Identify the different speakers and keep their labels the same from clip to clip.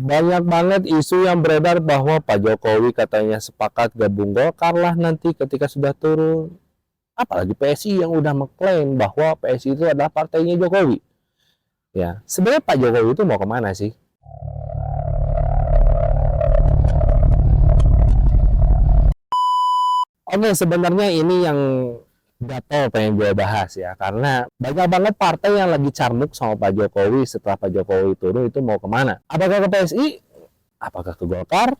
Speaker 1: Banyak banget isu yang beredar bahwa Pak Jokowi katanya sepakat gabung Golkar lah nanti ketika sudah turun. Apalagi PSI yang udah mengklaim bahwa PSI itu adalah partainya Jokowi. Ya, sebenarnya Pak Jokowi itu mau kemana sih? Oke, sebenarnya ini yang gatel pengen gue bahas ya, karena banyak banget partai yang lagi carmuk sama Pak Jokowi setelah Pak Jokowi turun itu mau kemana? Apakah ke PSI? Apakah ke Golkar?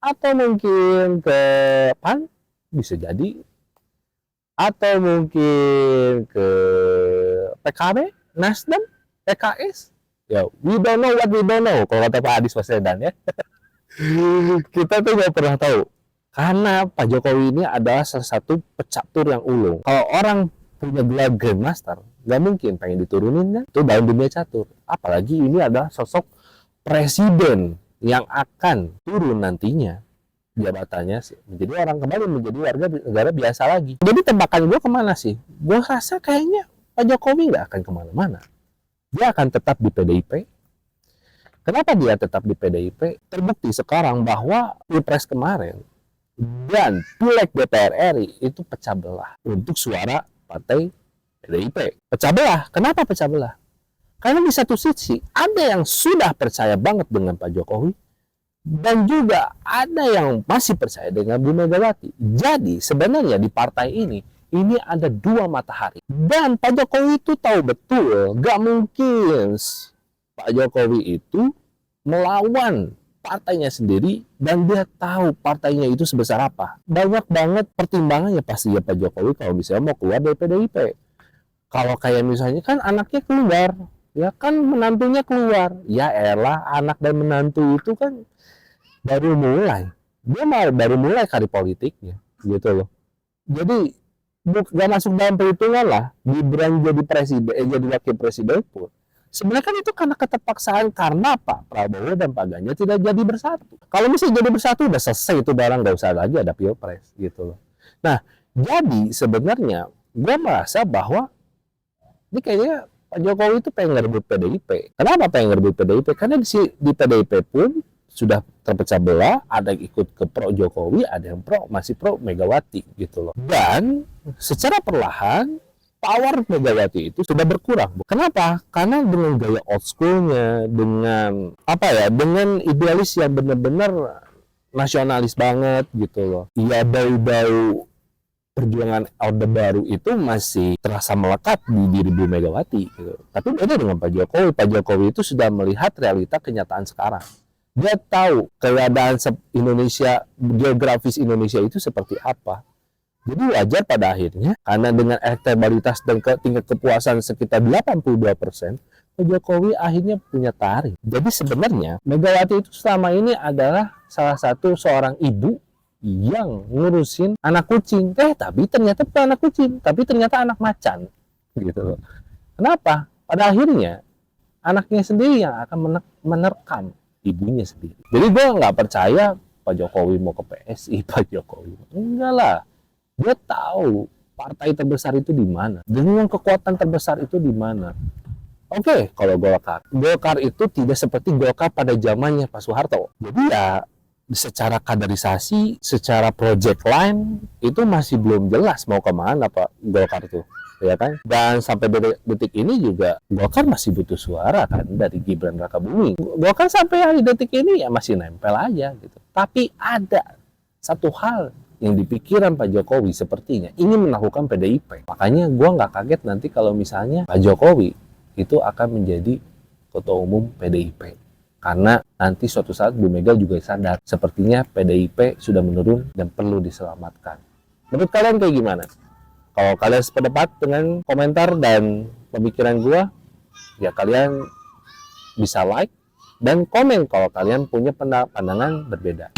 Speaker 1: Atau mungkin ke PAN? Bisa jadi. Atau mungkin ke PKB, Nasdem, PKS? Ya, we don't know what we don't know, kalau kata Pak Anies Baswedan ya. Kita tuh nggak pernah tahu. Karena Pak Jokowi ini adalah salah satu pecatur yang ulung. Kalau orang punya gelar Grandmaster, nggak mungkin pengen diturunin kan? Itu dalam dunia catur. Apalagi ini adalah sosok presiden yang akan turun nantinya jabatannya menjadi orang kembali menjadi warga negara biasa lagi. Jadi tebakan gue kemana sih? Gue rasa kayaknya Pak Jokowi nggak akan kemana-mana. Dia akan tetap di PDIP. Kenapa dia tetap di PDIP? Terbukti sekarang bahwa Pilpres kemarin dan Pileg DPR RI itu pecah belah untuk suara partai PDIP. Pecah belah. Kenapa pecah belah? Karena di satu sisi ada yang sudah percaya banget dengan Pak Jokowi dan juga ada yang masih percaya dengan Bu Megawati. Jadi sebenarnya di partai ini ada dua matahari. Dan Pak Jokowi itu tahu betul gak mungkin Pak Jokowi itu melawan partainya sendiri dan dia tahu partainya itu sebesar apa. Banyak banget pertimbangannya pasti ya Pak Jokowi kalau misalnya mau keluar dari PDIP. Kalau kayak misalnya kan anaknya keluar, ya kan menantunya keluar. Ya elah, anak dan menantu itu kan baru mulai. Dia baru mulai karir politiknya, gitu loh. Jadi gak masuk dalam perhitungan lah Gibran jadi presiden, jadi wakil presiden pun. Sebenarnya kan itu karena keterpaksaan karena Pak Prabowo dan Pak Ganjar tidak jadi bersatu. Kalau misalnya jadi bersatu udah selesai itu barang, nggak usah lagi ada pilpres gitu loh. Nah, jadi sebenarnya gue merasa bahwa ini kayaknya Pak Jokowi itu pengen ngerebut PDIP. Kenapa pengen ngerebut PDIP? Karena di PDIP pun sudah terpecah belah, ada yang ikut ke pro Jokowi, ada yang masih pro Megawati gitu loh. Dan secara perlahan power Megawati itu sudah berkurang. Kenapa? Karena dengan gaya old schoolnya, dengan dengan idealis yang benar-benar nasionalis banget gitu loh. Ya bau-bau perjuangan Orde Baru itu masih terasa melekat di diri Bu Megawati gitu. Tapi beda dengan Pak Jokowi. Pak Jokowi itu sudah melihat realita kenyataan sekarang. Dia tahu keadaan Indonesia, geografis Indonesia itu seperti apa. Jadi wajar pada akhirnya, karena dengan elektabilitas dan tingkat kepuasan sekitar 82%, Pak Jokowi akhirnya punya tarik. Jadi sebenarnya Megawati itu selama ini adalah salah satu seorang ibu yang ngurusin anak kucing. Tapi ternyata bukan anak kucing, tapi ternyata anak macan. Gitu loh. Kenapa? Pada akhirnya anaknya sendiri yang akan menerkam ibunya sendiri. Jadi gue nggak percaya Pak Jokowi mau ke PSI, Pak Jokowi. Enggak lah. Dia tahu partai terbesar itu di mana, dengan kekuatan terbesar itu di mana. Oke, kalau Golkar itu tidak seperti Golkar pada zamannya Pak Soeharto. Jadi ya secara kaderisasi, secara project line itu masih belum jelas mau kemana Pak Golkar itu, ya kan? Dan sampai detik ini juga Golkar masih butuh suara kan dari Gibran Rakabuming. Golkar sampai hari detik ini ya masih nempel aja gitu. Tapi ada satu hal yang dipikiran Pak Jokowi sepertinya ingin menaklukkan PDIP. Makanya gue nggak kaget nanti kalau misalnya Pak Jokowi itu akan menjadi ketua umum PDIP. Karena nanti suatu saat Bu Mega juga sadar sepertinya PDIP sudah menurun dan perlu diselamatkan. Menurut kalian kayak gimana? Kalau kalian sependapat dengan komentar dan pemikiran gue, ya kalian bisa like dan komen kalau kalian punya pandangan berbeda.